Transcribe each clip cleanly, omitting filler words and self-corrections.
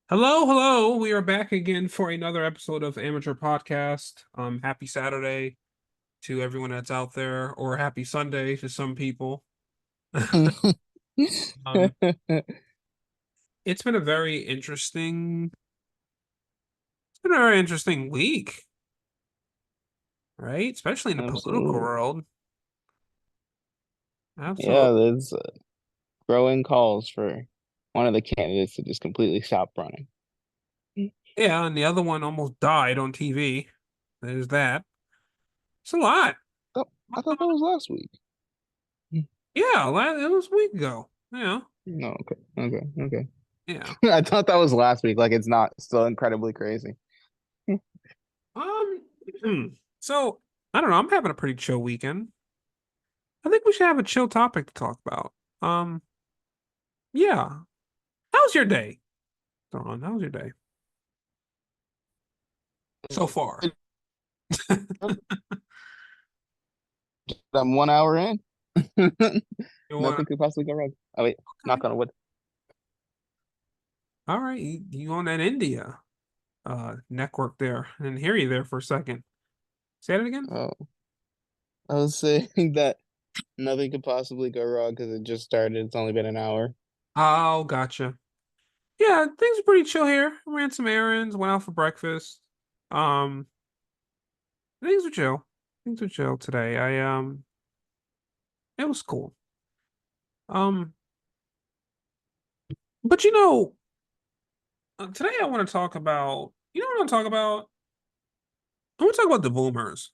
Hello, hello. We are back again for another episode of Amateur Podcast. Happy Saturday to everyone that's out there, or happy Sunday to some people. Um, it's been a very interesting, it's been a very interesting week, right? Especially in the political Absolutely. world. Absolutely. Yeah, there's growing calls for one of the candidates to just completely stop running. Yeah, and the other one almost died on TV. There's that. It's a lot. Oh, I thought that was last week. Yeah, it was a week ago. Yeah, No, okay, okay, okay. yeah. I thought that was last week. Like it's not still incredibly crazy. Um, so I don't know. I'm having a pretty chill weekend. I think we should have a chill topic to talk about. Um, yeah. How's your day, Dawn? How's your day so far? I'm 1 hour in. You want Nothing could possibly go wrong. Oh wait, okay. knock on wood. All right, you on that India network there? I didn't hear you there for a second. Say that again. Oh, I was saying that nothing could possibly go wrong because it just started. It's only been an hour. Oh, gotcha. Yeah, things are pretty chill here. Ran some errands, went out for breakfast. Um, things were chill. Things were chill today. It was cool. Um, but today I want to talk about. You know what I want to talk about? I want to talk about the boomers.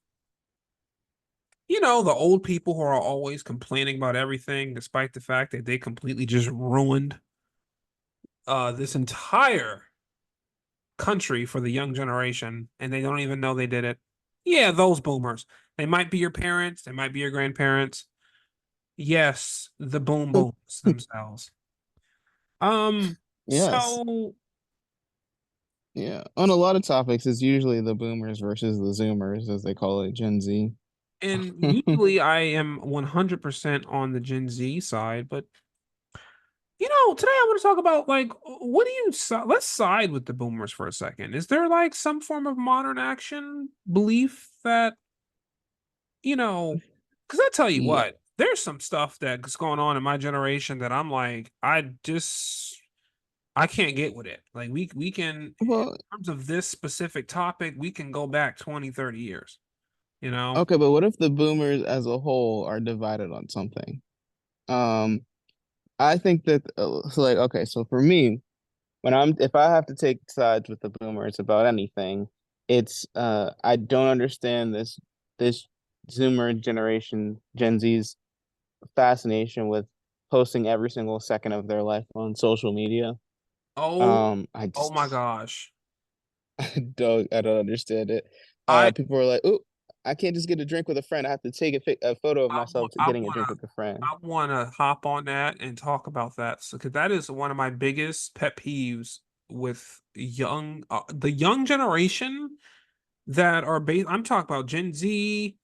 The old people who are always complaining about everything, despite the fact that they completely just ruined this entire country for the young generation, and they don't even know they did it. Yeah, those boomers. They might be your parents, they might be your grandparents. Yes, the boom booms themselves. Yes. So, Yeah. On a lot of topics, it's usually the boomers versus the zoomers, as they call it, Gen Z. and usually I am 100% on the Gen Z side, but today I want to talk about like what do you let's side with the boomers for a second. Is there like some form of modern action belief that, because I tell you Yeah. what, there's some stuff that's going on in my generation that I'm like, I can't get with it. Like we can in Well, terms of this specific topic, we can go back 20, 30 years, you know? okay, but what if the boomers as a whole are divided on something? Um, I think that so like okay, so for me, if I have to take sides with the boomers about anything, it's I don't understand this Zoomer generation, Gen Z's fascination with posting every single second of their life on social media. Oh, I oh my just gosh. I don't understand it. I People are like, "Oh, I can't just get a drink with a friend. I have to take a photo of I myself want to I getting a want drink to with a friend." I want to hop on that and talk about that. So, because that is one of my biggest pet peeves with the young generation that are based. I'm talking about Gen Z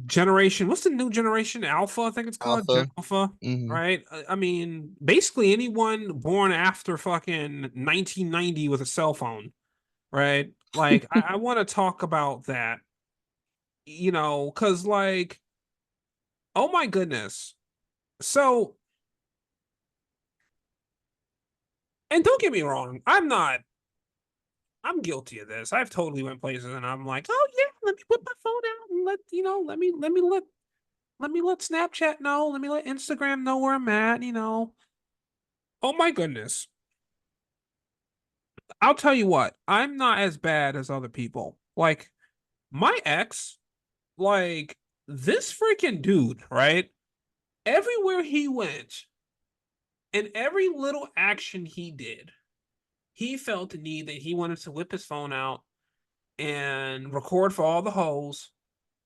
generation. What's the new generation? Alpha, I think it's called Gen Alpha. Alpha, Hmm. right? I mean, basically anyone born after fucking 1990 with a cell phone, right? Like, I want to talk about that, because like, oh my goodness. So, and don't get me wrong, I'm guilty of this. I've totally went places and I'm like, oh yeah, let me whip my phone out and let me let Snapchat know, let me let Instagram know where I'm at. Oh my goodness. I'll tell you what, I'm not as bad as other people. Like my ex, like this freaking dude, right? Everywhere he went and every little action he did, he felt the need that he wanted to whip his phone out and record for all the hoes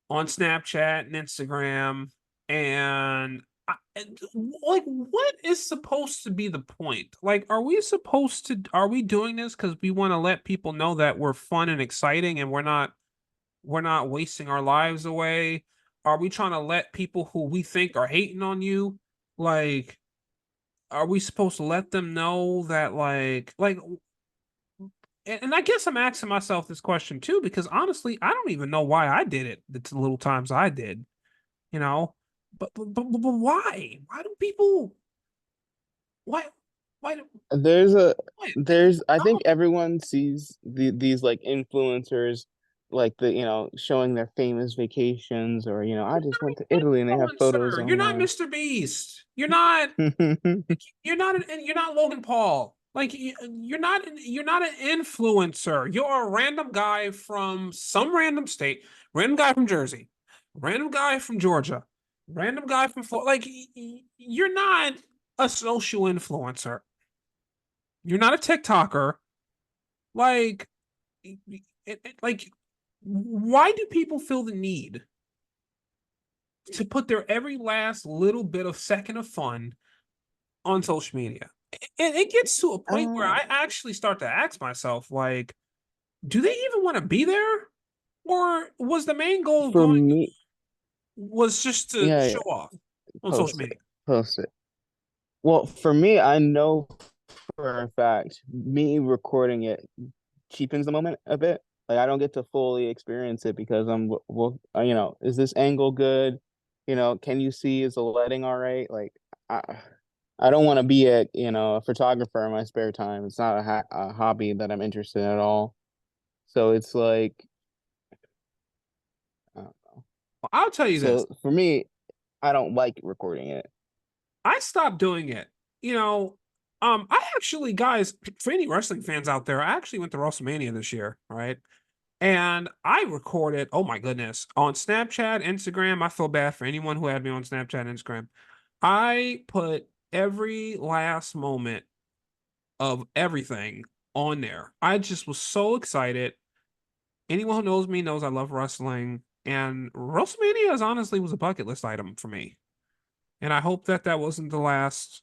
on Snapchat and Instagram. And like, what is supposed to be the point? Like, are we doing this because we want to let people know that we're fun and exciting and we're not wasting our lives away? Are we trying to let people who we think are hating on you, like, are we supposed to let them know that and I guess I'm asking myself this question too, because honestly, I don't even know why I did it the little times I did, you know. But why? Why do people? Why? Why do? There's a Why? there's I think everyone sees these like influencers like showing their famous vacations, or I just went to Italy and they have photos Influencer. You're not online. Mr. Beast. You're not Logan Paul. Like you're not an influencer. You're a random guy from some random state, random guy from Jersey, random guy from Georgia, random guy from Florida. Like you're not a social influencer. You're not a TikToker. Like like why do people feel the need to put their every last little bit of second of fun on social media? And it gets to a point where Uh, I actually start to ask myself, like, do they even want to be there? Or was the main goal of for going me, was just to yeah, show yeah, off on social post it, media? post it. Well, for me, I know for a fact, me recording it cheapens the moment a bit. Like I don't get to fully experience it because is this angle good? Can you see, is the lighting all right? Like I I don't want to be a photographer in my spare time. It's not a hobby that I'm interested in at all. So it's like I don't know. Well, I'll tell you this. So for me, I don't like recording it. I stopped doing it. You know, I actually, guys, for any wrestling fans out there, I actually went to WrestleMania this year, all right? And I recorded, oh my goodness, on Snapchat, Instagram. I feel bad for anyone who had me on Snapchat and Instagram. I put every last moment of everything on there. I just was so excited. Anyone who knows me knows I love wrestling, and WrestleMania is honestly was a bucket list item for me. And I hope that that wasn't the last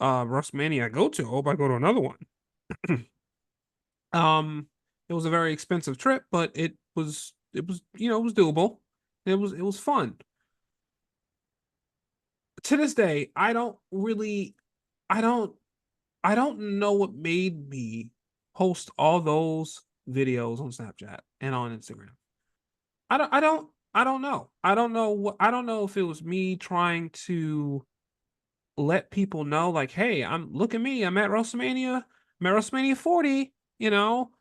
WrestleMania I go to. I hope I go to another one. um, it was a very expensive trip, but it was it was doable. It was fun. To this day, I don't I don't know what made me post all those videos on Snapchat and on Instagram. I don't know. I don't know if it was me trying to let people know like, hey, look at me, I'm at WrestleMania 40, you know.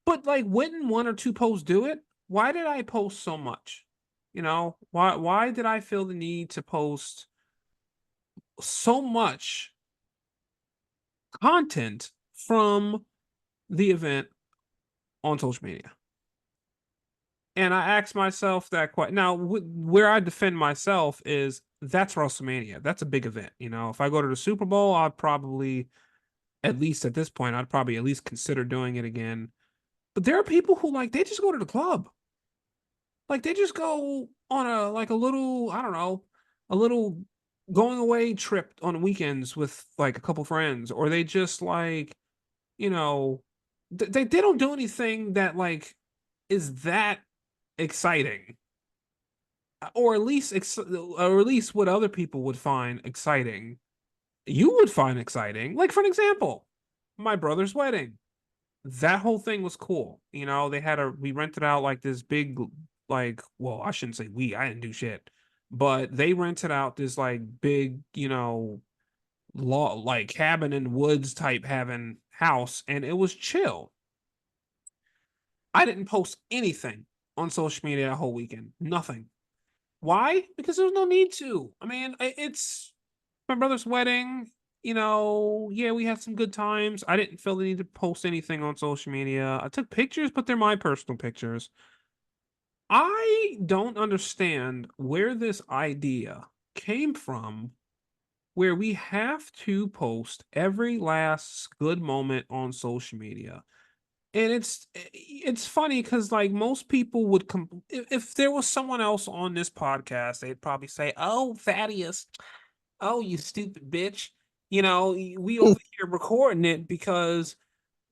But like wouldn't one or two posts do it? Why did I post so much? Why did I feel the need to post so much content from the event on social media? And I asked myself that question. Now, where I defend myself is that's WrestleMania. That's a big event. If I go to the Super Bowl, I'd probably, at least at this point, I'd probably at least consider doing it again. But there are people who like they just go to the club. Like they just go on a little, I don't know, a little going away trip on the weekends with like a couple friends, or they just like, you know, they don't do anything that like is that exciting, or at least what other people would find exciting. You would find exciting. Like for an example, my brother's wedding. That whole thing was cool. We rented out like this big, like, well, I shouldn't say we, I didn't do shit, but they rented out this like big, law like cabin in woods type having house, and it was chill. I didn't post anything on social media that whole weekend. Nothing. Why? Because there was no need to. I mean, it's my brother's wedding. Yeah, we had some good times. I didn't feel the need to post anything on social media. I took pictures, but they're my personal pictures. I don't understand where this idea came from where we have to post every last good moment on social media. And it's funny because like most people would if there was someone else on this podcast, they'd probably say, "Oh, Thaddeus, oh, you stupid bitch. We over here recording it because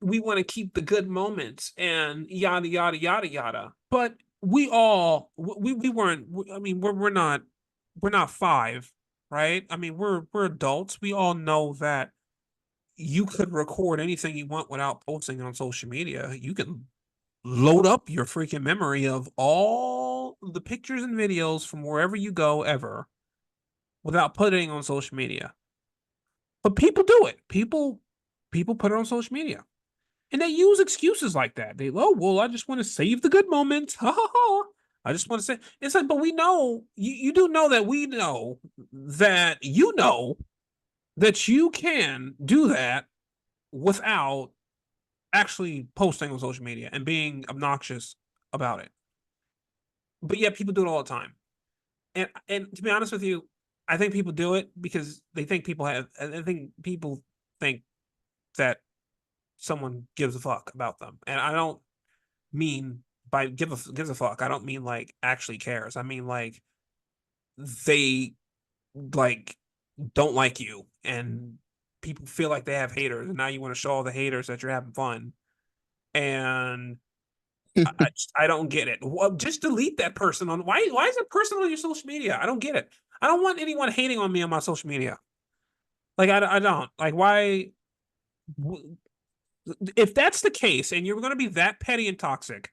we want to keep the good moments and yada yada yada yada." But we all we weren't. I mean, we're not five. right? I mean, we're adults. We all know that you could record anything you want without posting it on social media. You can load up your freaking memory of all the pictures and videos from wherever you go ever without putting it on social media. But people do it. People put it on social media. And they use excuses like that. They, oh, well, I just want to save the good moments. Ha ha ha. I just want to say it's like, but we know you do know that we know that you can do that without actually posting on social media and being obnoxious about it. But yeah, people do it all the time. And to be honest with you, I think people do it because they think people have. I think people think that someone gives a fuck about them, and I don't mean by gives a fuck. I don't mean like actually cares. I mean like they like don't like you, and people feel like they have haters, and now you want to show all the haters that you're having fun. And I don't get it. Well, just delete that person on why is that person on your social media? I don't get it. I don't want anyone hating on me on my social media. Like I don't like why if that's the case and you're going to be that petty and toxic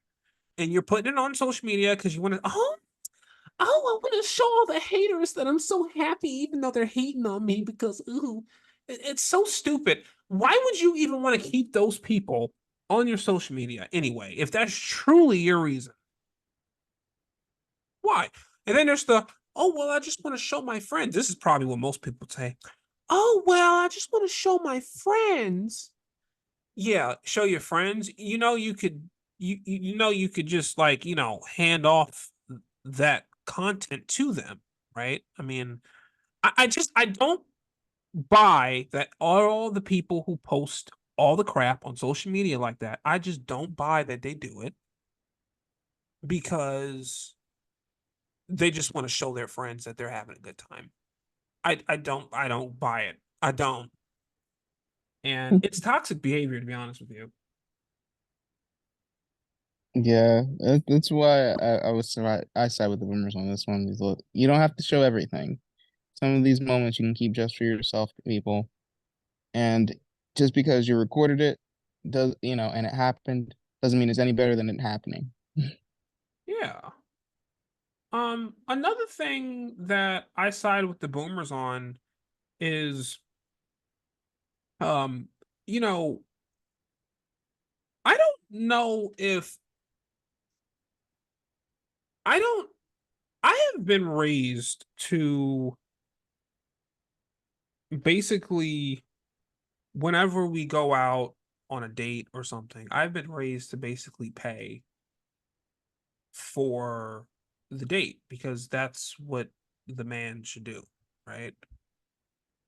and you're putting it on social media because you want to I want to show all the haters that I'm so happy even though they're hating on me because ooh it's so stupid. Why would you even want to keep those people on your social media anyway if that's truly your reason? Why? And then there's the, oh, well, I just want to show my friends. This is probably what most people say. Oh, well, I just want to show my friends. Yeah, show your friends. You could just like, hand off that content to them, right? I mean, I don't buy that all the people who post all the crap on social media like that. I just don't buy that they do it because they just want to show their friends that they're having a good time. I don't buy it. I don't. And it's toxic behavior to be honest with you. Yeah, that's why I side with the boomers on this one. Is look, you don't have to show everything. Some of these moments you can keep just for yourself, people. And just because you recorded it and it happened doesn't mean it's any better than it happening. Yeah. Another thing that I side with the boomers on is um, you know, I don't know if I don't I have been raised to basically whenever we go out on a date or something, I've been raised to basically pay for the date because that's what the man should do, right?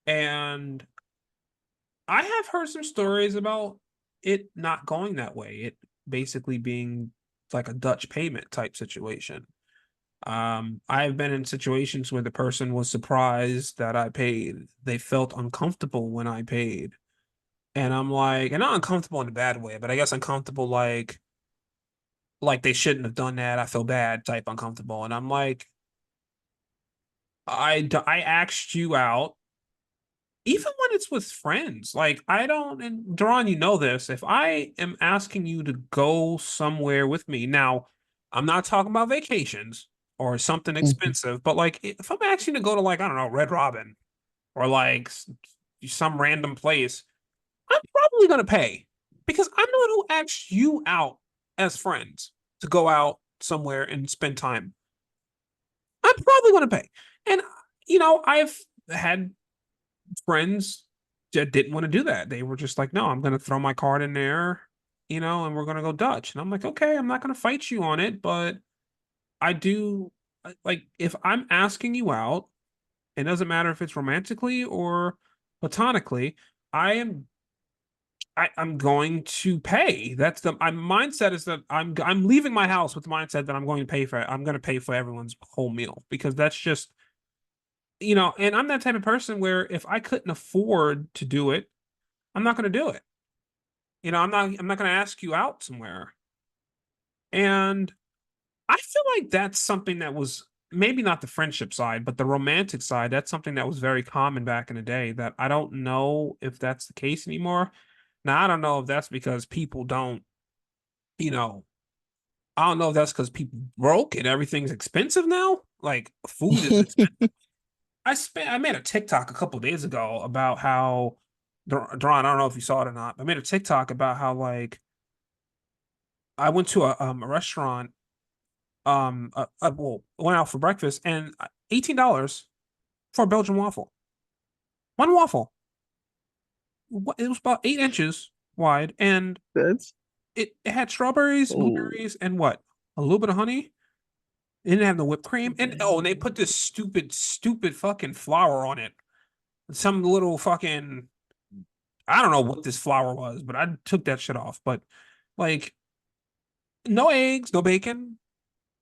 And I have heard some stories about it not going that way. It basically being like a Dutch payment type situation. I've been in situations where the person was surprised that I paid. They felt uncomfortable when I paid. And I'm like, and not uncomfortable in a bad way, but I guess uncomfortable like they shouldn't have done that. I feel bad type uncomfortable. And I'm like, I asked you out even when it's with friends. Like I don't, and Duran, you know this. If I am asking you to go somewhere with me, now I'm not talking about vacations or something Mhm. expensive, but like if I'm asking you to go to like, I don't know, Red Robin or like some random place, I'm probably gonna pay because I'm the one who asked you out as friends to go out somewhere and spend time. I'm probably gonna pay. And I've had friends that didn't want to do that. They were just like, no, I'm going to throw my card in there, and we're going to go Dutch. And I'm like, okay, I'm not going to fight you on it, but I do like if I'm asking you out, it doesn't matter if it's romantically or platonically, I am I'm going to pay. That's the my mindset is that I'm leaving my house with the mindset that I'm going to pay for everyone's whole meal because that's just and I'm that type of person where if I couldn't afford to do it, I'm not going to do it. I'm not going to ask you out somewhere. And I feel like that's something that was maybe not the friendship side, but the romantic side, that's something that was very common back in the day that I don't know if that's the case anymore. Now, I don't know if that's because people don't, you know, I don't know if that's because people broke and everything's expensive now. Like food is expensive. I made a TikTok a couple days ago about how Duran, I don't know if you saw it or not. I made a TikTok about how like I went to a restaurant well went out for breakfast and $18 for a Belgian waffle. One waffle. It was about 8 inches wide and That's it had strawberries, oh blueberries, and what? A little bit of honey. It didn't have the whipped cream. And they put this stupid fucking flour on it. Some little fucking I don't know what this flour was, but I took that shit off. But like no eggs, no bacon,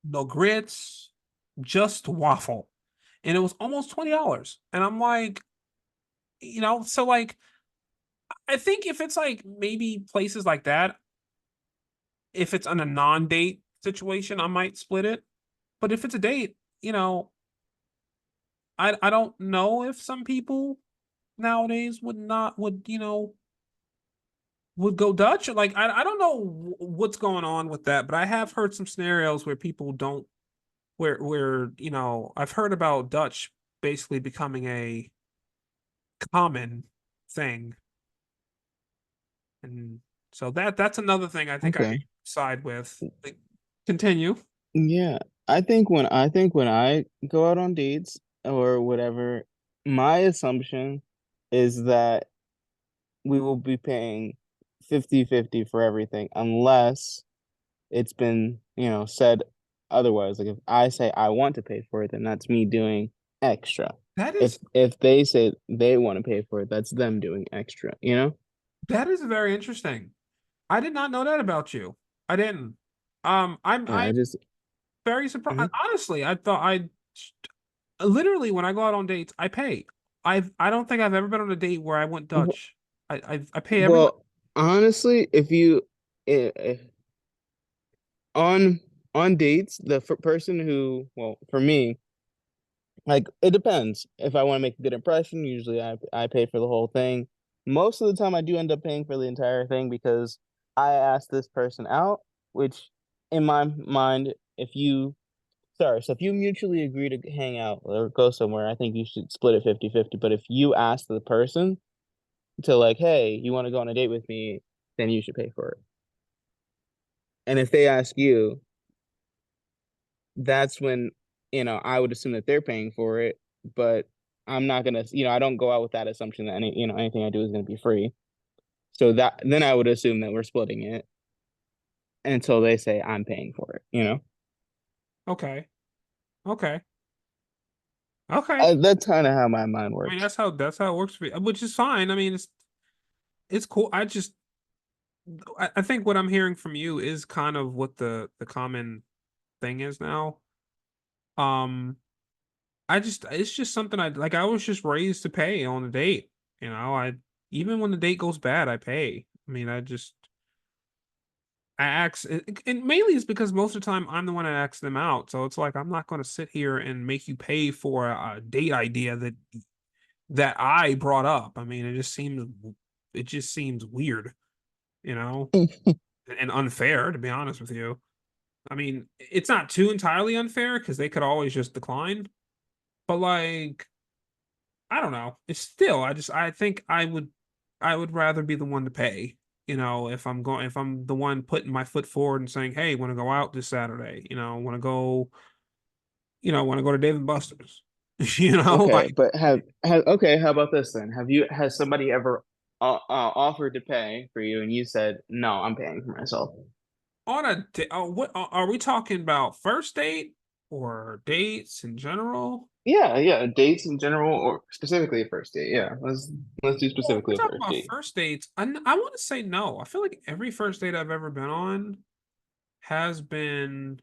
no grits, just waffle. And it was almost $20. And I'm like, so like I think if it's like maybe places like that, if it's on a non-date situation, I might split it. But if it's a date, I don't know if some people nowadays would not would go Dutch. Like I don't know what's going on with that, but I have heard some scenarios where people don't where I've heard about Dutch basically becoming a common thing. And so that's another thing I think I okay. side with. Like, continue. Yeah, I think when I go out on dates or whatever, my assumption is that we will be paying 50-50 for everything unless it's been, said otherwise. Like if I say I want to pay for it, then that's me doing extra. That If is if they say they want to pay for it, that's them doing extra, you know? that is very interesting. I did not know that about you. I didn't. Yeah, I'm I just very surprised. mhm. Honestly, I thought I literally when I go out on dates, I pay. I don't think I've ever been on a date where I went Well, Dutch. I pay everywhere. well, honestly, if you if, on dates, the person who, well, for me, like it depends. If I want to make a good impression, usually I pay for the whole thing. Most of the time, I do end up paying for the entire thing because I asked this person out, which in my mind, if you mutually agree to hang out or go somewhere, I think you should split it 50-50. But if you ask the person to like, hey, you want to go on a date with me, then you should pay for it. And if they ask you, that's when, I would assume that they're paying for it, but I'm not gonna, I don't go out with that assumption that anything I do is gonna be free. So that then I would assume that we're splitting it until they say I'm paying for it. Okay. Okay. Okay. That's kind of how my mind I mean, works. that's how it works for me, which is fine. I mean, it's cool. I think what I'm hearing from you is kind of what the common thing is now. Um, it's just something I like. I was just raised to pay on a date. I even when the date goes bad, I pay. I mean, I ask, and mainly it's because most of the time I'm the one that asks them out. So it's like I'm not going to sit here and make you pay for a date idea that I brought up. I mean, it just seems weird, you know, and unfair to be honest with you. I mean, it's not too entirely unfair because they could always just decline, but like I don't know. It's still I think I would rather be the one to pay. If I'm the one putting my foot forward and saying, "Hey, want to go out this Saturday?" Want to go to Dave and Buster's. Okay, Like but okay, how about this then? Has somebody ever offered to pay for you and you said, "No, I'm paying for myself." on a what are we talking about? First date or dates in general? Yeah, yeah, dates in general or specifically a first date. Yeah, let's do Well, if we're specifically a talking first about date. first dates. I want to say no. I feel like every first date I've ever been on has been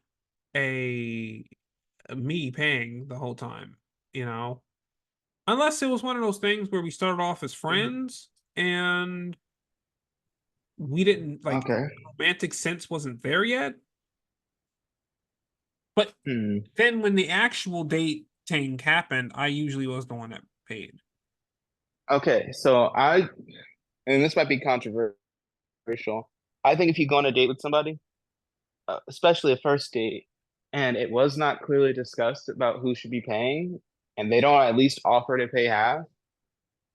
a me paying the whole time, you know? Unless it was one of those things where we started off as friends and we didn't like Okay. romantic sense wasn't there yet. But Hmm. then when the actual dating happened, I usually was the one that paid. Okay, so and this might be controversial. I think if you go on a date with somebody, especially a first date, and it was not clearly discussed about who should be paying, and they don't at least offer to pay half,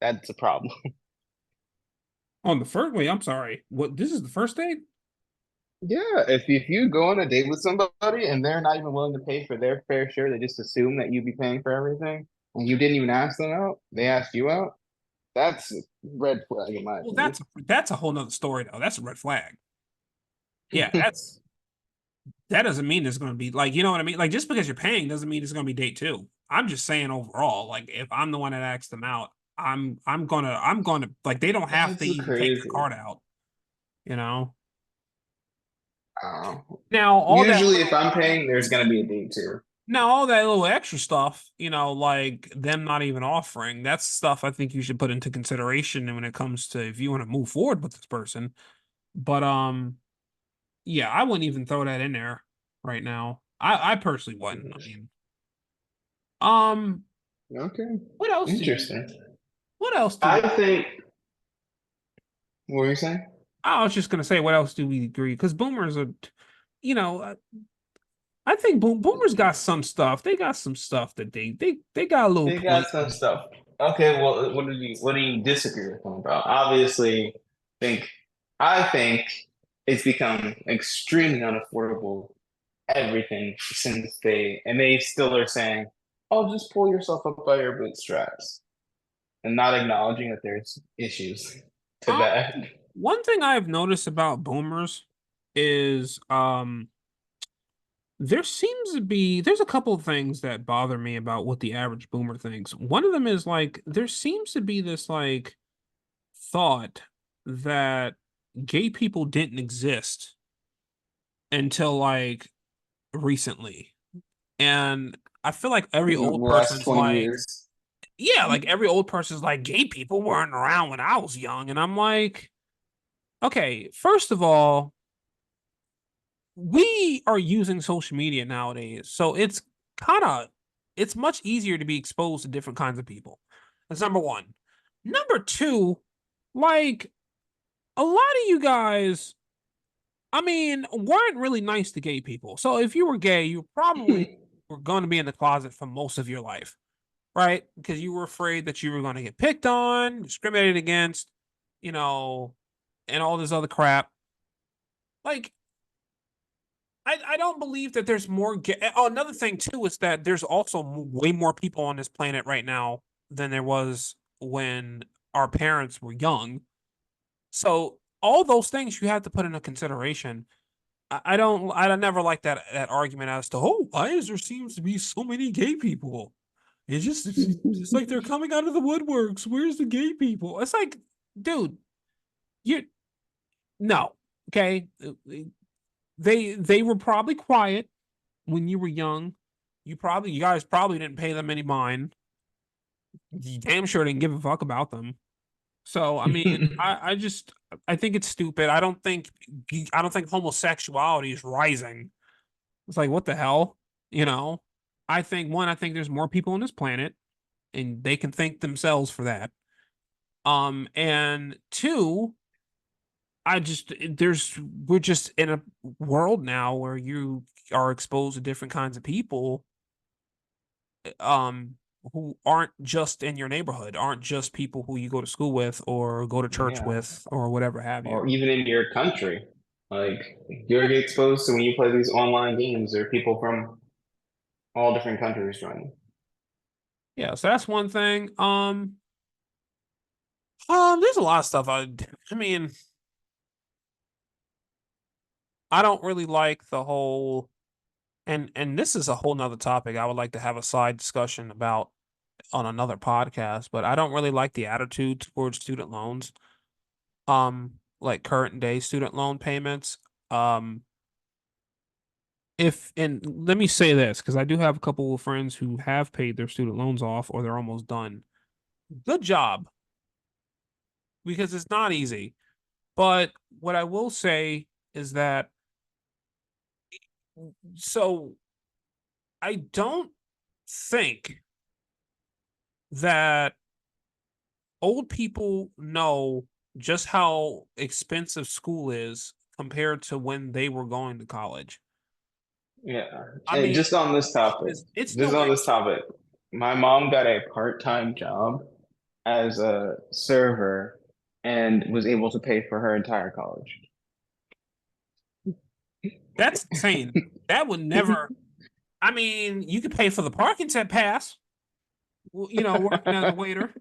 that's a problem. On the first, wait, I'm sorry. What? This is the first date? Yeah, if you go on a date with somebody and they're not even willing to pay for their fair share, they just assume that you'd be paying for everything, and you didn't even ask them out, they asked you out. That's a red flag in my Well, opinion. that's a whole nother story though. That's a red flag. Yeah, that doesn't mean it's going to be like, you know what I mean? Like, just because you're paying doesn't mean it's going to be date two. I'm just saying overall, like, if I'm the one that asked them out, I'm gonna like, they don't have to That's even take their crazy. card out, you know. Uh, Now all that Usually, if little I'm paying, there's gonna be a date too. Now all that little extra stuff, like them not even offering, that's stuff I think you should put into consideration when it comes to if you want to move forward with this person. But yeah, I wouldn't even throw that in there right now. I personally wouldn't. I mean, um, Okay, what else do you? interesting. What else do I we? think. What were you saying? I was just gonna say, what else do we agree? Because boomers are, you know, I think boomers got some stuff. They got some stuff that they got a little They got point. some stuff. Okay, well, what do you disagree with them about? Obviously, think I think it's become extremely unaffordable. Everything since they still are saying, "Oh, just pull yourself up by your bootstraps," and not acknowledging that there's issues to Um, that. One thing I've noticed about boomers is there's a couple of things that bother me about what the average boomer thinks. One of them is like there seems to be this like thought that gay people didn't exist until like recently. And I feel like every In the old last person's 20 like, years. yeah, like every old person's like, gay people weren't around when I was young. And I'm like, okay, first of all, we are using social media nowadays, so kind of it's much easier to be exposed to different kinds of people. That's number one. Number two, like a lot of you guys, I mean, weren't really nice to gay people. So if you were gay, you probably were going to be in the closet for most of your life, right? Because you were afraid that you were going to get picked on, discriminated against, you know, and all this other crap. Like I don't believe that there's more. Oh, another thing too is that there's also way more people on this planet right now than there was when our parents were young. So all those things you have to put into consideration. I don't never like that argument as to why is there seems to be so many gay people. It's like they're coming out of the woodworks. Where's the gay people? It's like, dude, you no, okay. They were probably quiet when you were young. You guys probably didn't pay them any mind. You damn sure didn't give a fuck about them. So I mean, I think it's stupid. I don't think homosexuality is rising. It's like what the hell, you know? I think there's more people on this planet, and they can thank themselves for that. And two, I just there's we're just in a world now where you are exposed to different kinds of people um who aren't just in your neighborhood, aren't just people who you go to school with or go to church Yeah. with or whatever have you. Or even in your country. Like you're Yeah. get exposed to when you play these online games, there are people from all different countries joining. Yeah, so that's one thing. There's a lot of stuff I mean, I don't really like the whole and this is a whole nother topic I would like to have a side discussion about on another podcast, but I don't really like the attitude towards student loans. Like current day student loan payments. Um, if and let me say this because I do have a couple of friends who have paid their student loans off or they're almost done. Good job because it's not easy. But what I will say is that so I don't think that old people know just how expensive school is compared to when they were going to college. Yeah. I And mean, just on this topic, it's just no on joke. this topic, my mom got a part-time job as a server and was able to pay for her entire college. That's insane. That would never. I mean, you could pay for the parking set pass. Working as a waiter.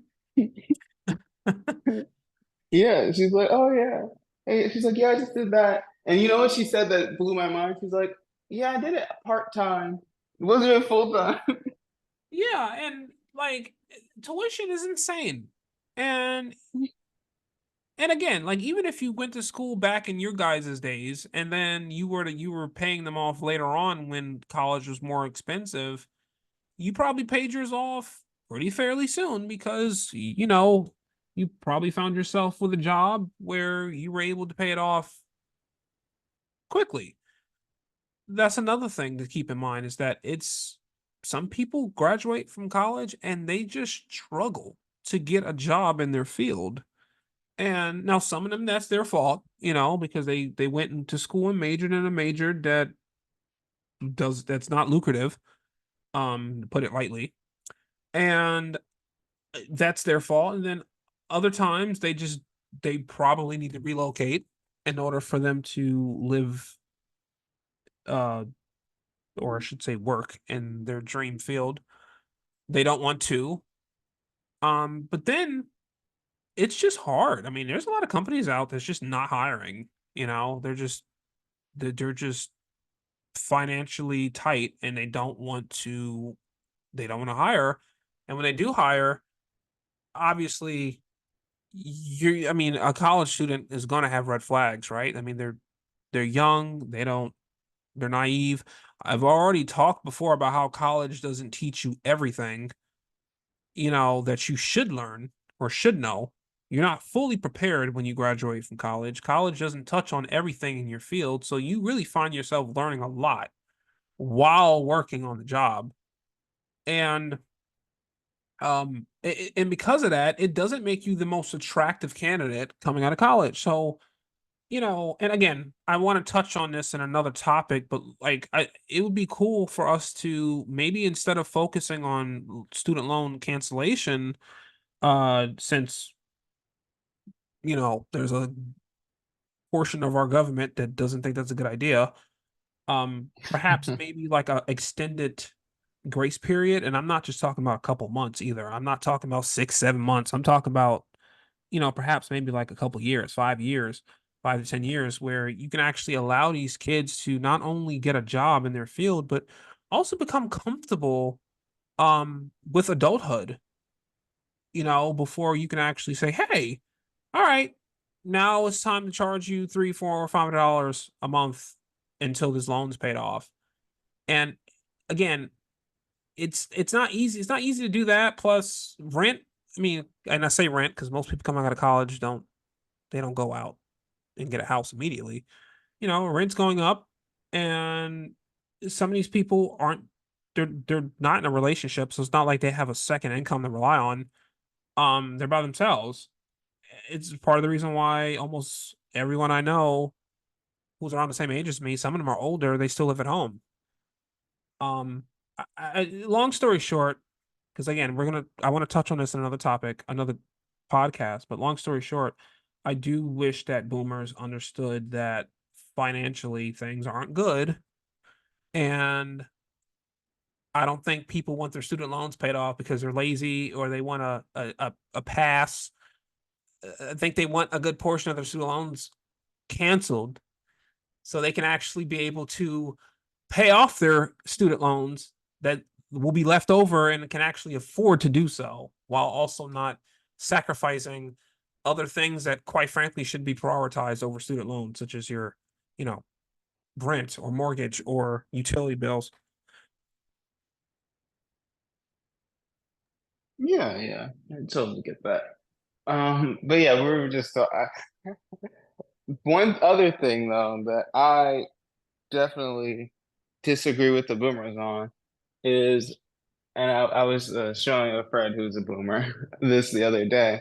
Yeah, she's like, oh yeah. Hey, she's like, yeah, I just did that. And you know what she said that blew my mind? She's like, yeah, I did it part-time. It wasn't even full-time. Yeah, and like tuition is insane. And and again, like even if you went to school back in your guys' days and then you were paying them off later on when college was more expensive, you probably paid yours off pretty fairly soon because you probably found yourself with a job where you were able to pay it off quickly. That's another thing to keep in mind is that it's some people graduate from college and they just struggle to get a job in their field. And now some of them that's their fault, because they went into school and majored in a major that's not lucrative, to put it lightly. And that's their fault. And then other times they probably need to relocate in order for them to live uh or I should say work in their dream field. They don't want to. But then it's just hard. I mean, there's a lot of companies out that's just not hiring. They're just financially tight and they don't want to hire. And when they do hire, obviously I mean, a college student is going to have red flags, right? I mean, they're young, they're naive. I've already talked before about how college doesn't teach you everything, that you should learn or should know. You're not fully prepared when you graduate from college. College doesn't touch on everything in your field, so you really find yourself learning a lot while working on the job. And and because of that, it doesn't make you the most attractive candidate coming out of college. So, and again, I want to touch on this in another topic, but like it would be cool for us to maybe instead of focusing on student loan cancellation, since there's a portion of our government that doesn't think that's a good idea. Perhaps maybe like a extended grace period, and I'm not just talking about a couple months either. I'm not talking about 6, 7 months. I'm talking about, perhaps maybe like a couple years, 5 years, 5 to 10 years, where you can actually allow these kids to not only get a job in their field, but also become comfortable with adulthood, before you can actually say, hey, all right, now it's time to charge you three, $400 or $500 a month until this loan's paid off. And again, it's not easy. It's not easy to do that. Plus rent. I mean, and I say rent because most people coming out of college don't go out and get a house immediately. Rent's going up, and some of these people aren't. They're not in a relationship, so it's not like they have a second income to rely on. They're by themselves. It's part of the reason why almost everyone I know who's around the same age as me, some of them are older, they still live at home. Um, long story short, because again, I want to touch on this in another topic, another podcast, but long story short, I do wish that boomers understood that financially things aren't good. And I don't think people want their student loans paid off because they're lazy or they want a pass. I think they want a good portion of their student loans canceled so they can actually be able to pay off their student loans that will be left over and can actually afford to do so while also not sacrificing other things that quite frankly should be prioritized over student loans, such as your, you know, rent or mortgage or utility bills. Yeah, yeah, I totally get that. But yeah, we were just one other thing though that I definitely disagree with the boomers on. is, and I was showing a friend who's a boomer this the other day.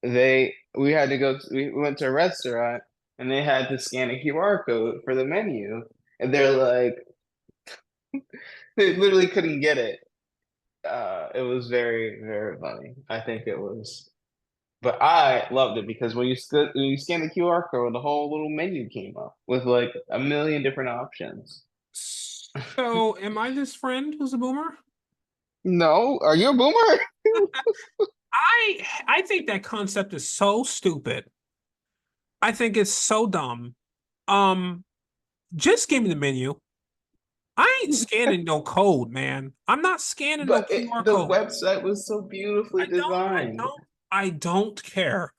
We had to go, we went to a restaurant and they had to scan a QR code for the menu. And they're like, they literally couldn't get it. It was very, very funny. I think it was, but I loved it because when you scan the QR code, the whole little menu came up with like a million different options. So, am I this friend who's a boomer? No, are you a boomer? I think that concept is so stupid. I think it's so dumb. Um, just give me the menu. I ain't scanning no code, man. I'm not scanning no QR The code. website was so beautifully I don't, I designed. don't, I don't care.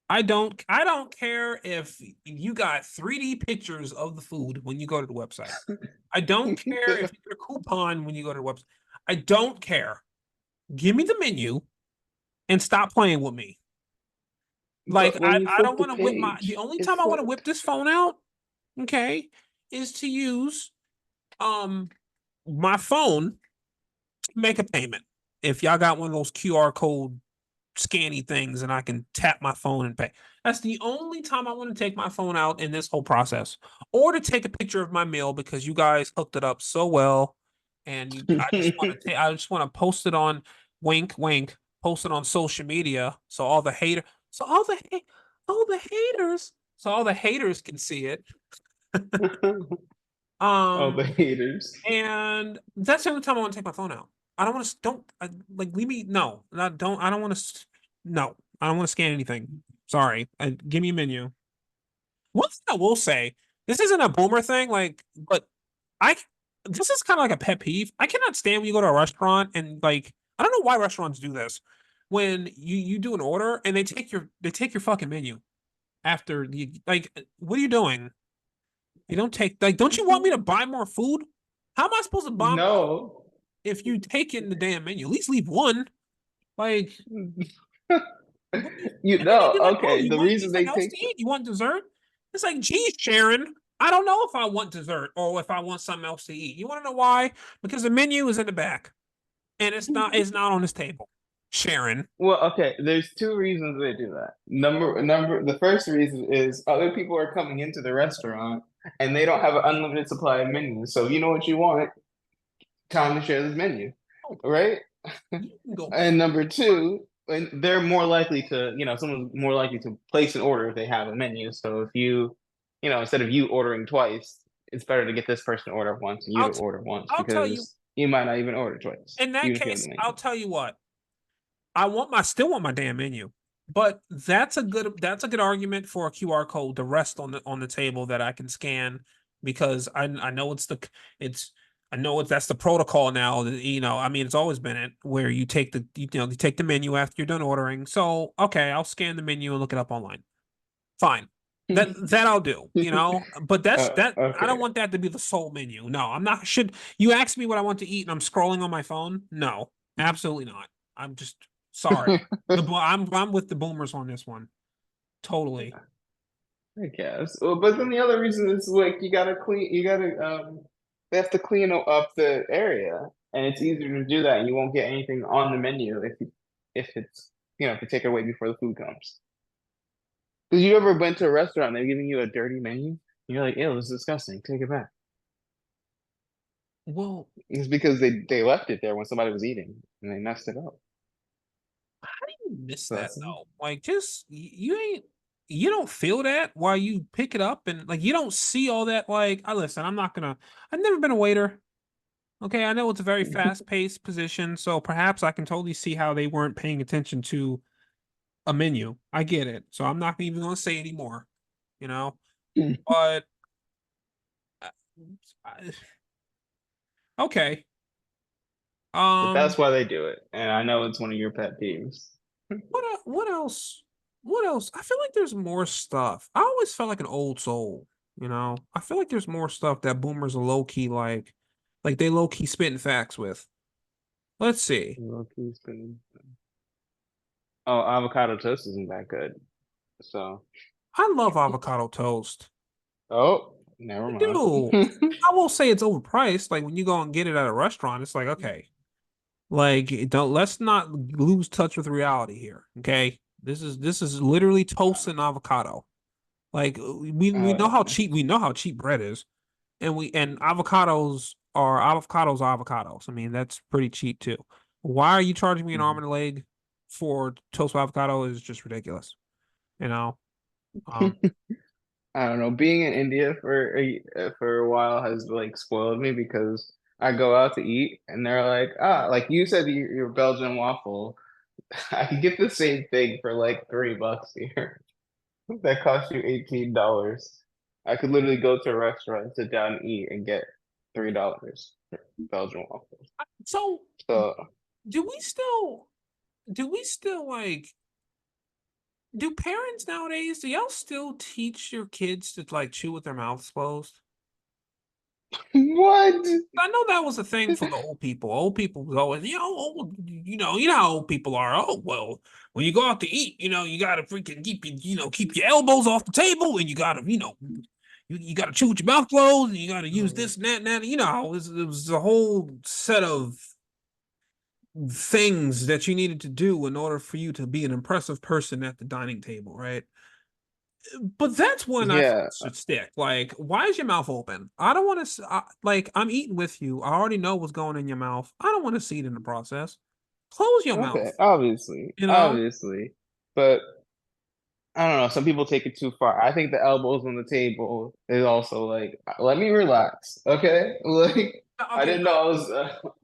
I don't care if you got 3D pictures of the food when you go to the website. I don't care if you get a coupon when you go to the website. I don't care. Give me the menu and stop playing with me. Like But when I, you I flip don't the want to whip my the page, only it time I want to whip flipped. this phone out, okay, is to use um my phone to make a payment. If y'all got one of those QR code scanny things and I can tap my phone and pay. That's the only time I want to take my phone out in this whole process. Or to take a picture of my meal because you guys hooked it up so well. And you I just want to post it on wink wink, post it on social media so so all the haters so all the haters can see it. Oh, Um the haters. and that's the only time I want to take my phone out. I don't want to, don't, like, leave me, no, I don't want to, no, I don't want to scan anything. Sorry. Give me a menu. One thing I will say, this isn't a boomer thing, like, but I, this is kind of like a pet peeve. I cannot stand when you go to a restaurant and, like, I don't know why restaurants do this. When you do an order and they take your fucking menu after you, like, what are you doing? You don't take, like, don't you want me to buy more food? How am I supposed to buy more No. if you take in the damn menu? At least leave one. Like, what do you, You and then they'd know, be like, "Oh, okay, you the want reason anything they else take to eat? You want dessert?" It's like, geez, Sharon, I don't know if I want dessert or if I want something else to eat. You want to know why? Because the menu is in the back and it's not on this table. Sharon. well, okay, there's two reasons they do that. The first reason is other people are coming into the restaurant and they don't have an unlimited supply of menus. So you know what you want, time to share this menu, Oh, right? you can go And number two, and they're more likely to, someone's more likely to place an order if they have a menu. So if instead of you ordering twice, it's better to get this person to order once and you I'll to t- order once I'll tell you, because you might not even order twice, in that even if you have case, the I'll menu. tell you what. I still want my damn menu. But that's a good argument for a QR code to rest on the table that I can scan because I know it's I know it's that's the protocol now. I mean it's always been it where you take the menu after you're done ordering. So okay, I'll scan the menu and look it up online. Fine. That I'll do. But I don't Okay. want that to be the sole menu. No, I'm not should you ask me what I want to eat and I'm scrolling on my phone? No, absolutely not. I'm just sorry. I'm with the boomers on this one. Totally. I guess. Well, but then the other reason is like they have to clean up the area, and it's easier to do that, and you won't get anything on the menu if it's if you take it away before the food comes. Because you ever went to a restaurant and they're giving you a dirty menu, and you're like, ew, this is disgusting. Take it back. Well, It's because they left it there when somebody was eating and they messed it up. how do you miss So that that's though? Like just you don't feel that while you pick it up and like you don't see all that like I listen, I've never been a waiter. Okay, I know it's a very fast-paced position, so perhaps I can totally see how they weren't paying attention to a menu. I get it. So I'm not even going to say anymore, you know? But uh, I- okay. but Um that's why they do it, and I know it's one of your pet peeves. what else? What else? I feel like there's more stuff. I always felt like an old soul. I feel like there's more stuff that boomers are low-key like they low-key spitting facts with. Let's see. Low-key spinning. Oh, avocado toast isn't that good. So, I love avocado toast. oh. Never mind. Dude, I will say it's overpriced. Like when you go and get it at a restaurant, it's like, okay, like don't let's not lose touch with reality here. Okay. This is literally toast and avocado. Like we know how Uh, cheap bread is. And avocados are avocados. I mean, that's pretty cheap too. Why are you charging me an arm and a leg for toast with avocado is just ridiculous. You know? Um, I don't know. Being in India for a while has like spoiled me because I go out to eat and they're like, ah, like you said, your Belgian waffle. I can get the same thing for like $3 here. That costs you $18. I could literally go to a restaurant, sit down and eat and get $3 for Belgian waffles. so So do we still like do parents nowadays, do y'all still teach your kids to like chew with their mouths closed? what? I know that was a thing for the old people. Old people was always, you know how old people are. Oh, well, when you go out to eat, you gotta freaking keep your elbows off the table, and you gotta, you gotta chew with your mouth closed, and you gotta use Oh, this and that and that. It was a whole set of things that you needed to do in order for you to be an impressive person at the dining table, right? But that's when I yeah. should stick. Like, why is your mouth open? I don't want to. Like, I'm eating with you. I already know what's going in your mouth. I don't want to see it in the process. Close your Okay, mouth. obviously, You know. obviously. But I don't know. Some people take it too far. I think the elbows on the table is also like, let me relax, okay? Like, I Okay, didn't know I was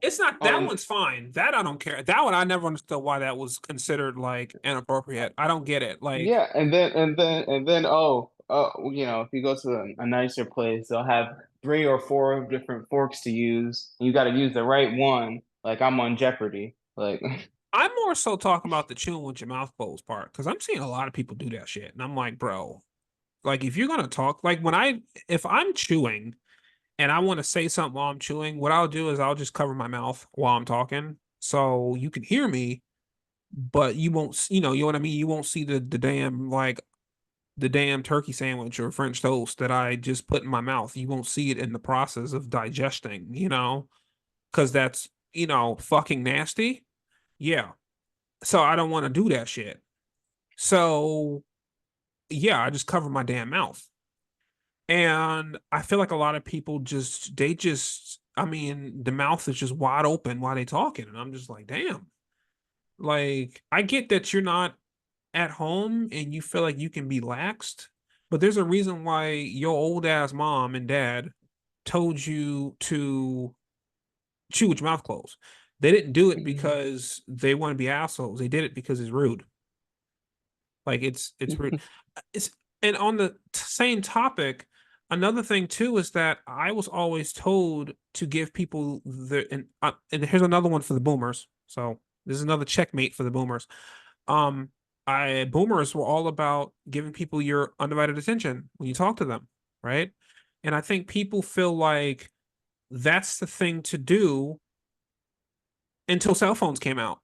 it's not that on. one's fine. That I don't care. That one I never understood why that was considered like inappropriate. I don't get it. Like, Yeah, and then if you go to a nicer place, they'll have three or four different forks to use. You got to use the right one. Like I'm on Jeopardy. Like, I'm more so talking about the chewing with your mouth closed part because I'm seeing a lot of people do that shit, and I'm like, bro, like if you're gonna talk, like if I'm chewing and I want to say something while I'm chewing, what I'll do is I'll just cover my mouth while I'm talking so you can hear me, but you won't, you know what I mean? You won't see the damn turkey sandwich or French toast that I just put in my mouth. You won't see it in the process of digesting, because that's, fucking nasty. Yeah. So I don't want to do that shit. So yeah, I just cover my damn mouth. And I feel like a lot of people I mean, the mouth is just wide open while they talking. And I'm just like, damn. Like, I get that you're not at home and you feel like you can be laxed, but there's a reason why your old ass mom and dad told you to chew with your mouth closed. They didn't do it because they want to be assholes. They did it because it's rude. Like it's rude. It's and on the same topic, another thing too is that I was always told to give people and here's another one for the boomers. So this is another checkmate for the boomers. Um, I boomers were all about giving people your undivided attention when you talk to them, right? And I think people feel like that's the thing to do until cell phones came out.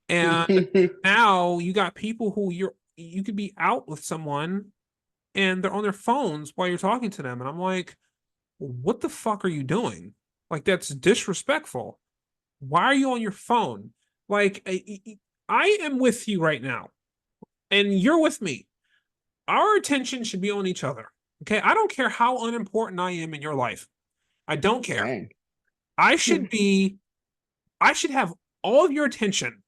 And now you got people who you could be out with someone and they're on their phones while you're talking to them. And I'm like, what the fuck are you doing? Like, that's disrespectful. Why are you on your phone? Like, I am with you right now, and you're with me. Our attention should be on each other. Okay. I don't care how unimportant I am in your life. I don't care. Dang. I should be, I should have all of your attention.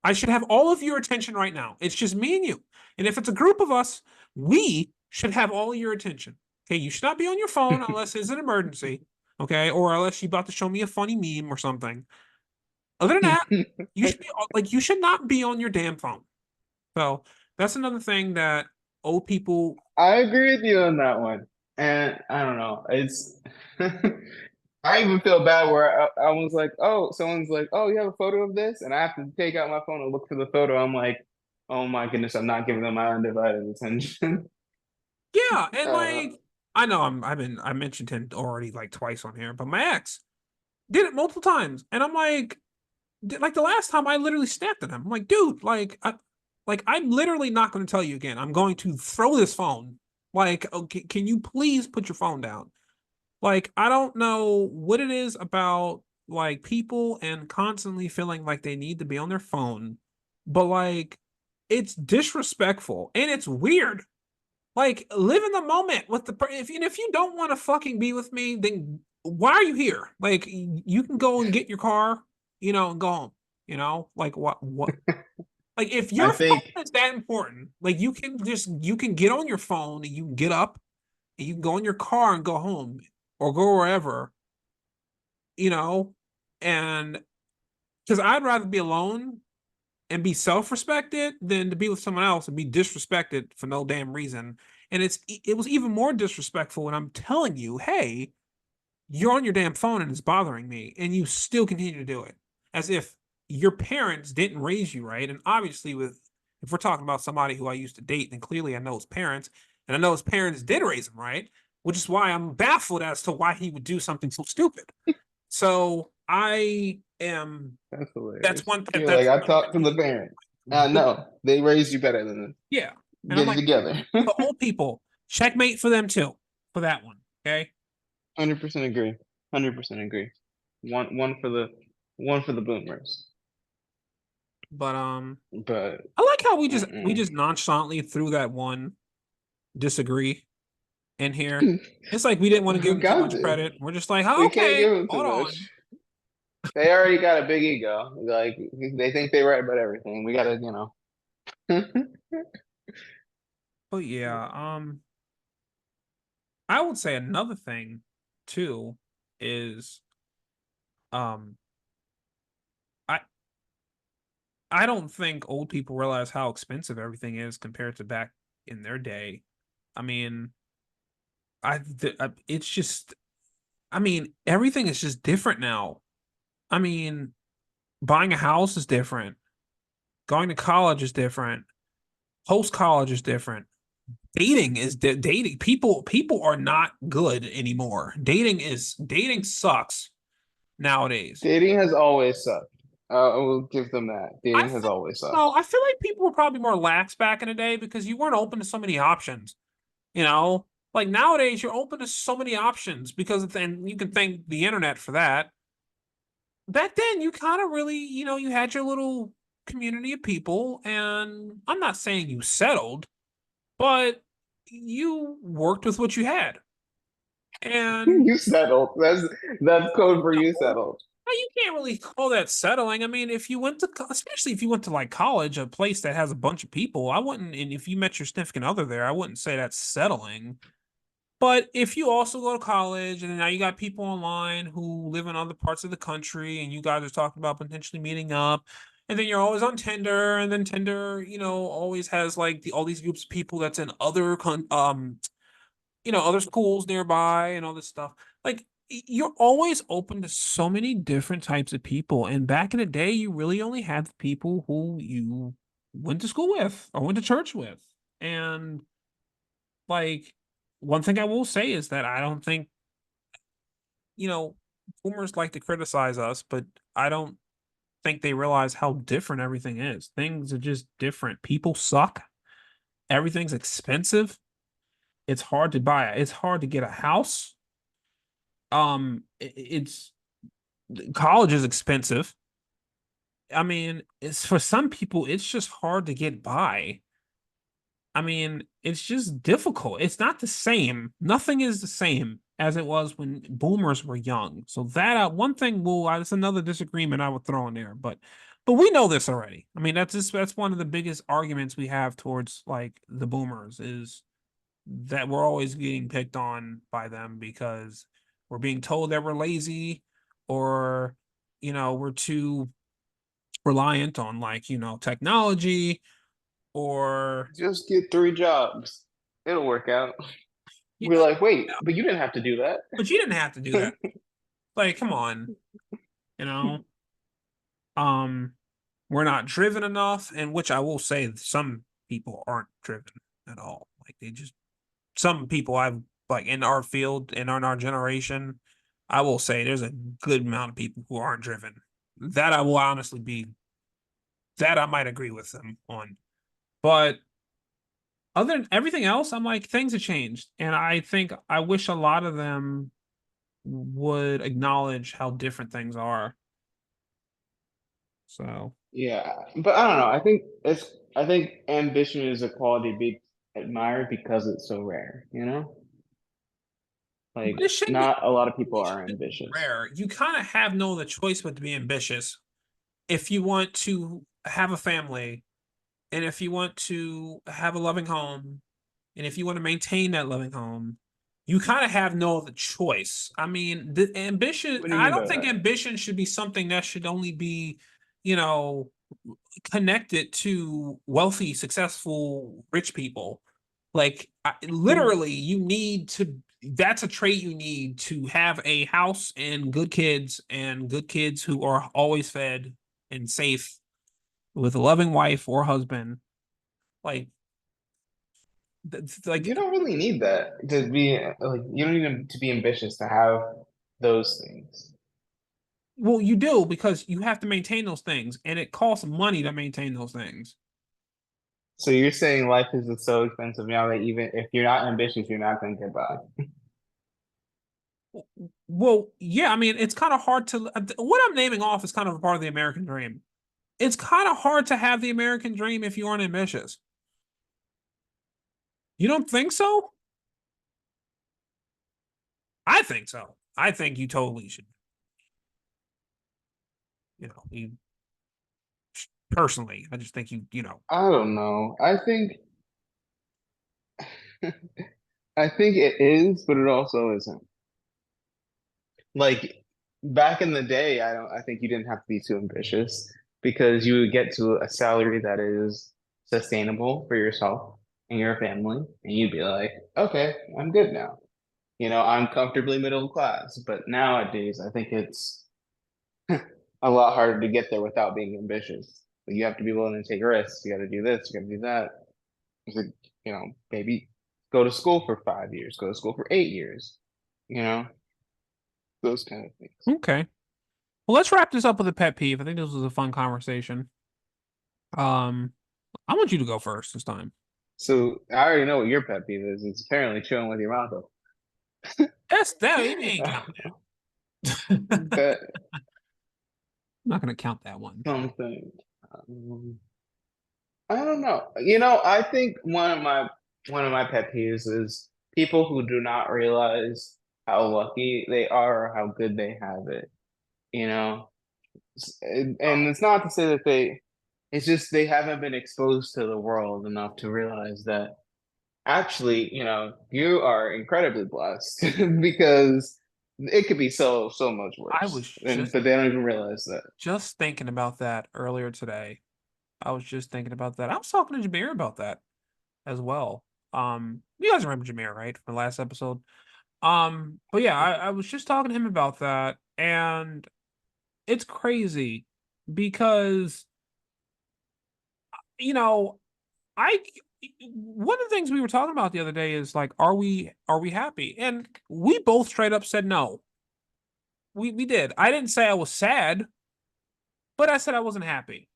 I should have all of your attention right now. It's just me and you. And if it's a group of us, we should have all your attention. Okay. You should not be on your phone unless it's an emergency. Okay. Or unless you're about to show me a funny meme or something. Other than that, you should be like, you should not be on your damn phone. So that's another thing that old people. I agree with you on that one. And I don't know. It's I even feel bad where I was like, oh, someone's like, oh, you have a photo of this? And I have to take out my phone and look for the photo. I'm like, oh my goodness, I'm not giving them my undivided attention. Yeah. And Uh, like, I know I mentioned him already like twice on here, but my ex did it multiple times. And I'm like the last time I literally snapped at him. I'm like, dude, I'm literally not going to tell you again. I'm going to throw this phone. Like, okay, can you please put your phone down? Like, I don't know what it is about like people and constantly feeling like they need to be on their phone, but like it's disrespectful and it's weird. Like, live in the moment with if you don't want to fucking be with me, then why are you here? Like, you can go and get your car, and go home. Like what? Like, if I your phone think is that important, like you can get on your phone and you can get up and you can go in your car and go home or go wherever, you know, and because I'd rather be alone and be self-respected than to be with someone else and be disrespected for no damn reason. And it was even more disrespectful when I'm telling you, hey, you're on your damn phone and it's bothering me, and you still continue to do it. As if your parents didn't raise you right. And obviously, with if we're talking about somebody who I used to date, then clearly I know his parents, and I know his parents did raise him right, which is why I'm baffled as to why he would do something so stupid. So I am that's that's hilarious. one You're like, that's I one talked to the thing. parents. I But know they raised you better than this. yeah. And I'm Get it like, together. the old people, checkmate for them too, for that one. Okay. 100% agree. 100% agree. One for the boomers. But But I like how we mm-mm. just nonchalantly threw that one disagree in here. It's like we didn't want to give We them too got much this. credit. We're just like, oh, We can't okay, give them too hold much. on. They already got a big ego. Like they think they're right about everything. We gotta. But yeah, I would say another thing too is um I I don't think old people realize how expensive everything is compared to back in their day. I mean, it's just I mean, everything is just different now. I mean, buying a house is different. Going to college is different. Post college is different. Dating. People are not good anymore. Dating sucks nowadays. Dating has always sucked. I will give them that. I Dating has feel always sucked. no, I feel like people were probably more lax back in the day because you weren't open to so many options. You know, like nowadays you're open to so many options because then you can thank the internet for that. Back then you kind of really, you had your little community of people, and I'm not saying you settled, but you worked with what you had. And You settled. That's code for you no, settled. you can't really call that settling. I mean, if you went to, especially if you went to like college, a place that has a bunch of people, I wouldn't, and if you met your significant other there, I wouldn't say that's settling. But if you also go to college and now you got people online who live in other parts of the country and you guys are talking about potentially meeting up, and then you're always on Tinder, and then Tinder, always has like all these groups of people that's in other schools nearby and all this stuff. Like you're always open to so many different types of people. And back in the day, you really only had the people who you went to school with or went to church with. And like one thing I will say is that I don't think, you know, boomers like to criticize us, but I don't think they realize how different everything is. Things are just different. People suck. Everything's expensive. It's hard to buy. It's hard to get a house. It's college is expensive. I mean, it's for some people, it's just hard to get by. I mean, it's just difficult. It's not the same. Nothing is the same as it was when boomers were young. So that one thing that's another disagreement I would throw in there. But we know this already. I mean, that's one of the biggest arguments we have towards like the boomers is that we're always getting picked on by them because we're being told that we're lazy or we're too reliant on like technology or Just get 3 jobs. It'll work out. yeah, We're like, wait, but you didn't have to do that. but you didn't have to do that. Like, come on, you know. Um, we're not driven enough, and which I will say some people aren't driven at all. Like they just some people I've like in our field and in our generation, I will say there's a good amount of people who aren't driven. That I will honestly be that I might agree with them on. But Other than everything else, I'm like, things have changed. And I think I wish a lot of them would acknowledge how different things are. So Yeah, but I don't know. I think ambition is a quality to be admired because it's so rare, you know? but it Like shouldn't be not a lot of people it are shouldn't be ambitious. rare. You kind of have no other choice but to be ambitious if you want to have a family and if you want to have a loving home and if you want to maintain that loving home, you kind of have no other choice. I mean, the ambition, What do you I mean don't by think that? ambition should be something that should only be, you know, connected to wealthy, successful, rich people. Like, literally, you need to, that's a trait you need to have a house and good kids who are always fed and safe with a loving wife or husband. Like, You like, don't really need that to be like you don't need to be ambitious to have those things. well, you do because you have to maintain those things and it costs money to maintain those things. So you're saying life is just so expensive now that even if you're not ambitious, you're not going to get by. Well, yeah, I mean, it's kind of hard to, what I'm naming off is kind of a part of the American dream. It's kind of hard to have the American dream if you aren't ambitious. You don't think so? I think so. I think you totally should, you personally, I just think I don't know. I think it is, but it also isn't. Like back in the day, I think you didn't have to be too ambitious because you would get to a salary that is sustainable for yourself and your family, and you'd be like, okay, I'm good now. You know, I'm comfortably middle class. But nowadays, I think it's a lot harder to get there without being ambitious. Like, you have to be willing to take risks. You got to do this. You got to do that. It's like, maybe go to school for 5 years, go to school for 8 years. You know, those kind of things. okay. Well, let's wrap this up with a pet peeve. I think this was a fun conversation. Um, I want you to go first this time. So I already know what your pet peeve is. It's apparently chilling with your mouth That's that. You ain't open. count that. I'm That not gonna count that one. something. Um, I don't know. I think one of my pet peeves is people who do not realize how lucky they are or how good they have it. You know, and it's not to say that it's just they haven't been exposed to the world enough to realize that actually, you are incredibly blessed because it could be so much I was worse. And but they don't even realize that. just thinking about that earlier today. I was just thinking about that. I was talking to Jameer about that as well. You guys remember Jameer, right, from the last episode? But yeah, I was just talking to him about that, and it's crazy because you know, I one of the things we were talking about the other day is like, are we happy? And we both straight up said no. We did. I didn't say I was sad, but I said I wasn't happy.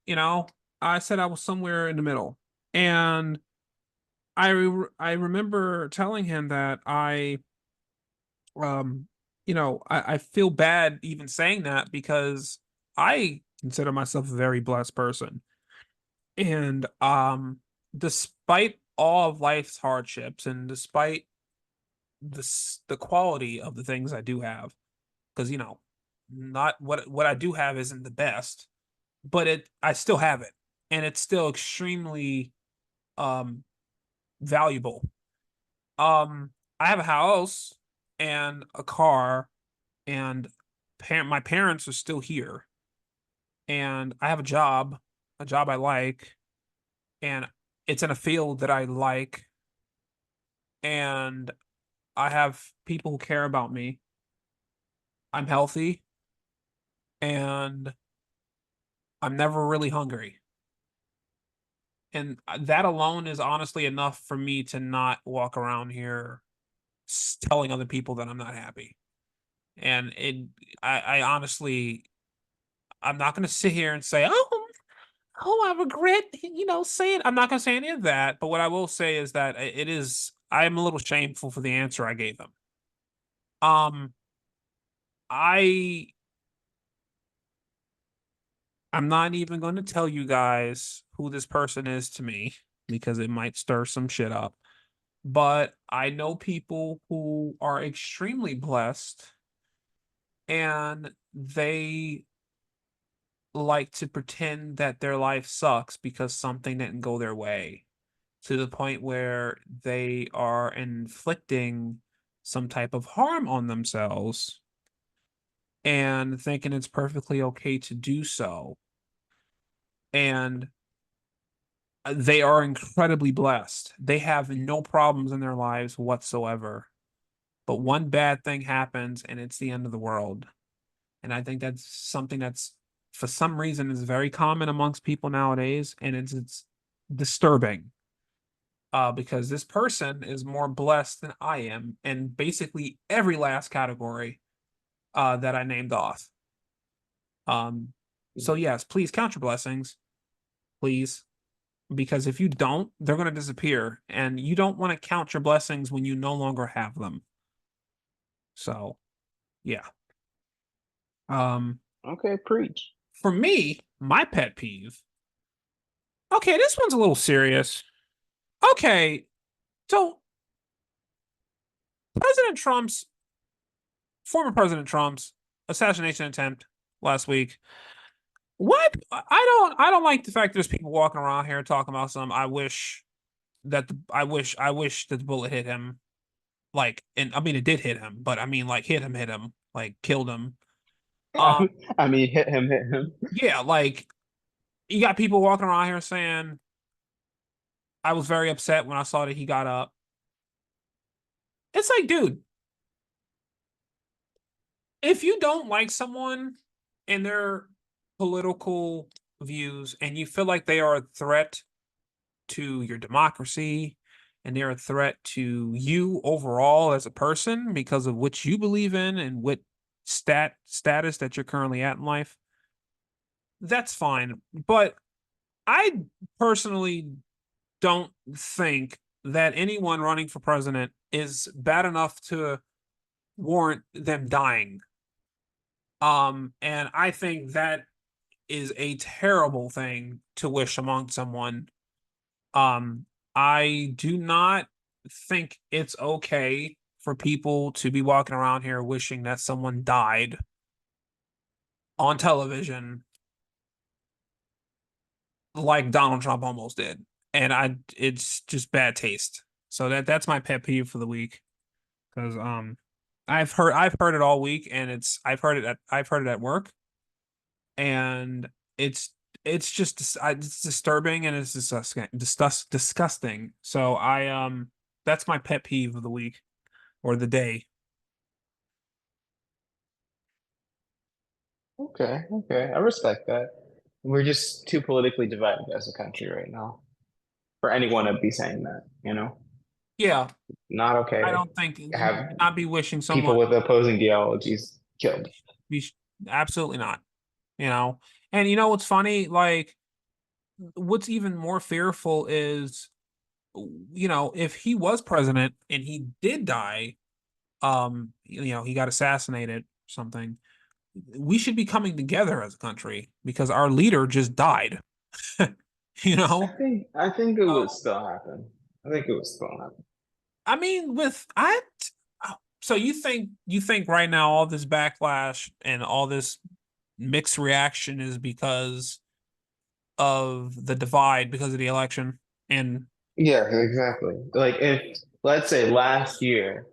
I said I was somewhere in the middle. And I remember telling him that um I feel bad even saying that because I consider myself a very blessed person. And despite all of life's hardships and despite the quality of the things I do have, because not what I do have isn't the best, but I still have it, and it's still extremely um valuable. I have a house and a car, and my parents are still here, and I have a job I like, and it's in a field that I like, and I have people who care about me. I'm healthy, and I'm never really hungry. And that alone is honestly enough for me to not walk around here telling other people that I'm not happy. And I honestly, I'm not going to sit here and say, oh, Oh, I regret, saying I'm not gonna say any of that, but what I will say is that it is I'm a little shameful for the answer I gave him. Um, I I'm not even going to tell you guys who this person is to me because it might stir some shit up. But I know people who are extremely blessed and they like to pretend that their life sucks because something didn't go their way to the point where they are inflicting some type of harm on themselves and thinking it's perfectly okay to do so. And they are incredibly blessed. They have no problems in their lives whatsoever. But one bad thing happens and it's the end of the world. And I think that's something that's for some reason is very common amongst people nowadays, and it's disturbing. Because this person is more blessed than I am in basically every last category that I named off. So yes, please count your blessings, please, because if you don't, they're going to disappear, and you don't want to count your blessings when you no longer have them. So yeah. Um, Okay, preach. for me, my pet peeve. Okay, this one's a little serious. Okay, so President Trump's former President Trump's assassination attempt last week. What I don't like the fact there's people walking around here talking about some I wish that the bullet hit him, like, and I mean it did hit him, but I mean like hit him, like killed him. Um I mean, hit him. yeah, like you got people walking around here saying I was very upset when I saw that he got up. It's like, dude, if you don't like someone and their political views and you feel like they are a threat to your democracy and they're a threat to you overall as a person because of what you believe in and what status that you're currently at in life, that's fine. But I personally don't think that anyone running for president is bad enough to warrant them dying. And I think that is a terrible thing to wish among someone. Um, I do not think it's okay for people to be walking around here wishing that someone died on television like Donald Trump almost did. And it's just bad taste. So that's my pet peeve for the week. Because I've heard it all week and I've heard it at work, and it's it's just it's disturbing and it's disgusting. So that's my pet peeve of the week or the day. Okay, okay. I respect that. We're just too politically divided as a country right now for anyone to be saying that, you know? Yeah, Not okay I to don't think you have should not be wishing someone people with opposing ideologies killed. be absolutely not, you know. And you know what's funny? Like what's even more fearful is if he was president and he did die, he got assassinated or something, we should be coming together as a country because our leader just died. you I know? think I think it would So, still happen. I think it would still happen. I mean, so you think right now all this backlash and all this mixed reaction is because of the divide because of the election? And Yeah, exactly. Like if let's say last year,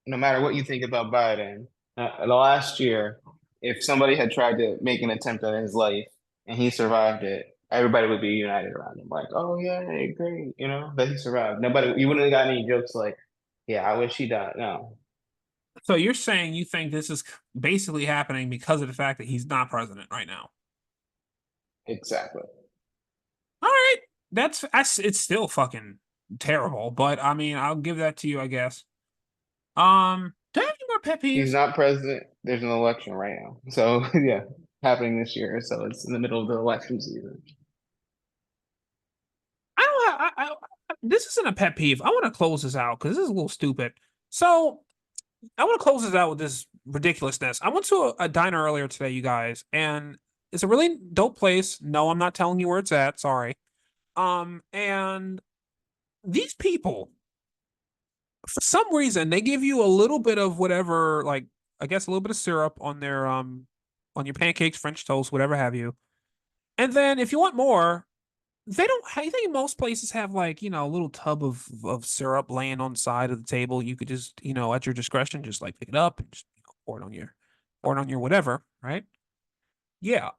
no matter what you think about Biden, the last year, if somebody had tried to make an attempt on his life and he survived it, everybody would be united around him. Like, oh yeah, great, that he survived. Nobody, you wouldn't have got any jokes like, yeah, I wish he died. No, so you're saying you think this is basically happening because of the fact that he's not president right now? exactly. All right, it's still fucking terrible, but I mean, I'll give that to you, I guess. Do I have any more pet He's peeves? not president. There's an election right now. So yeah. happening this year, so it's in the middle of the election season. I don't have, this isn't a pet peeve. I want to close this out because this is a little stupid. So I want to close this out with this ridiculousness. I went to a diner earlier today, you guys, and it's a really dope place. No, I'm not telling you where it's at. Sorry. And these people, for some reason, they give you a little bit of whatever, like I guess a little bit of syrup on their on your pancakes, French toast, whatever have you. And then if you want more, they don't. I think most places have like a little tub of syrup laying on the side of the table. You could just at your discretion just like pick it up and just pour it on your whatever, right? Yeah.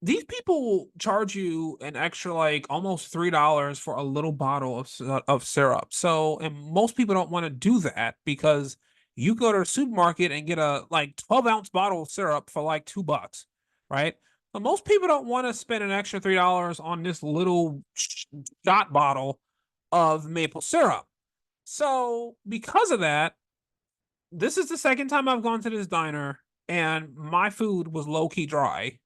These people charge you an extra like almost $3 for a little bottle of syrup. So, and most people don't want to do that because you go to the supermarket and get a like 12-ounce bottle of syrup for like $2, right? But most people don't want to spend an extra $3 on this little shot bottle of maple syrup. So, because of that, this is the second time I've gone to this diner and my food was low key dry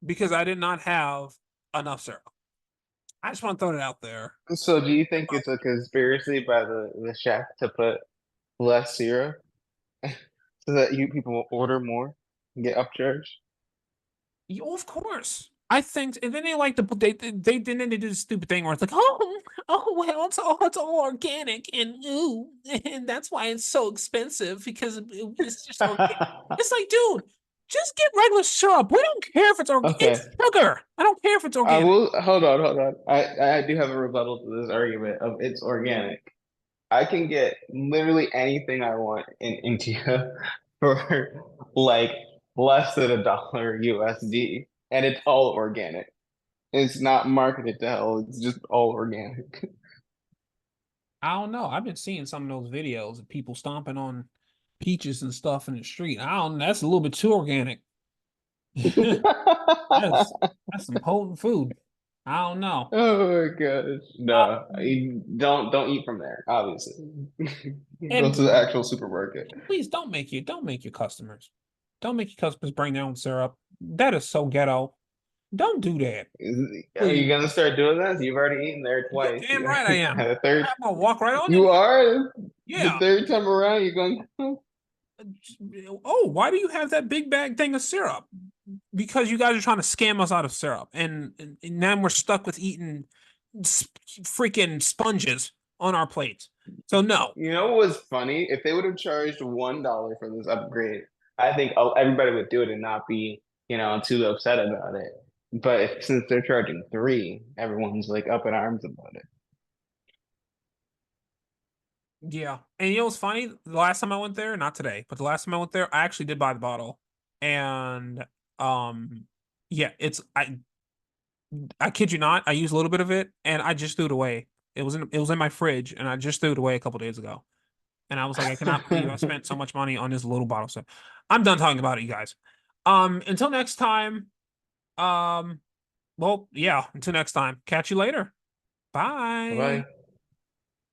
because I did not have enough syrup. I just want to throw it out there. So, do you think it's a conspiracy by the chef to put less syrup so that you people will order more and get upcharged? Of course. I think, and then they like to put they didn't they do this stupid thing where it's like, oh well, it's all organic and ooh, and that's why it's so expensive because it's just organic. It's like, dude, just get regular syrup. We don't care if it's organic. It's Okay, sugar. I don't care if it's I organic. will hold on. I do have a rebuttal to this argument of it's organic. I can get literally anything I want in India for like less than $1 USD, and it's all organic. It's not marketed to hell. It's just all organic. I don't know. I've been seeing some of those videos of people stomping on peaches and stuff in the street. I don't. That's a little bit too organic. That's that's some potent food. I don't know. Oh my gosh. No, Um, you don't eat from there, obviously. Go to the and actual supermarket. please don't make your customers bring their own syrup. That is so ghetto. Don't do that, Are you please. gonna start doing this? You've already eaten there You're twice. damn right I am. The third, I'm gonna walk right on in you there. are the Yeah. third time around. You're going. Oh, why do you have that big bag thing of syrup? Because you guys are trying to scam us out of syrup, and now we're stuck with eating freaking sponges on our plates. So no. You know what was funny? If they would have charged $1 for this upgrade, I think everybody would do it and not be, too upset about it. But since they're charging three, everyone's like up in arms about it. Yeah. And you know what's funny? The last time I went there, not today, but the last time I went there, I actually did buy the bottle. And um yeah, I kid you not, I used a little bit of it and I just threw it away. It was in my fridge and I just threw it away a couple days ago. And I was like, I cannot believe I spent so much money on this little bottle. So I'm done talking about it, you guys. Until next time, well, yeah, until next time. Catch you later. Bye Bye. bye.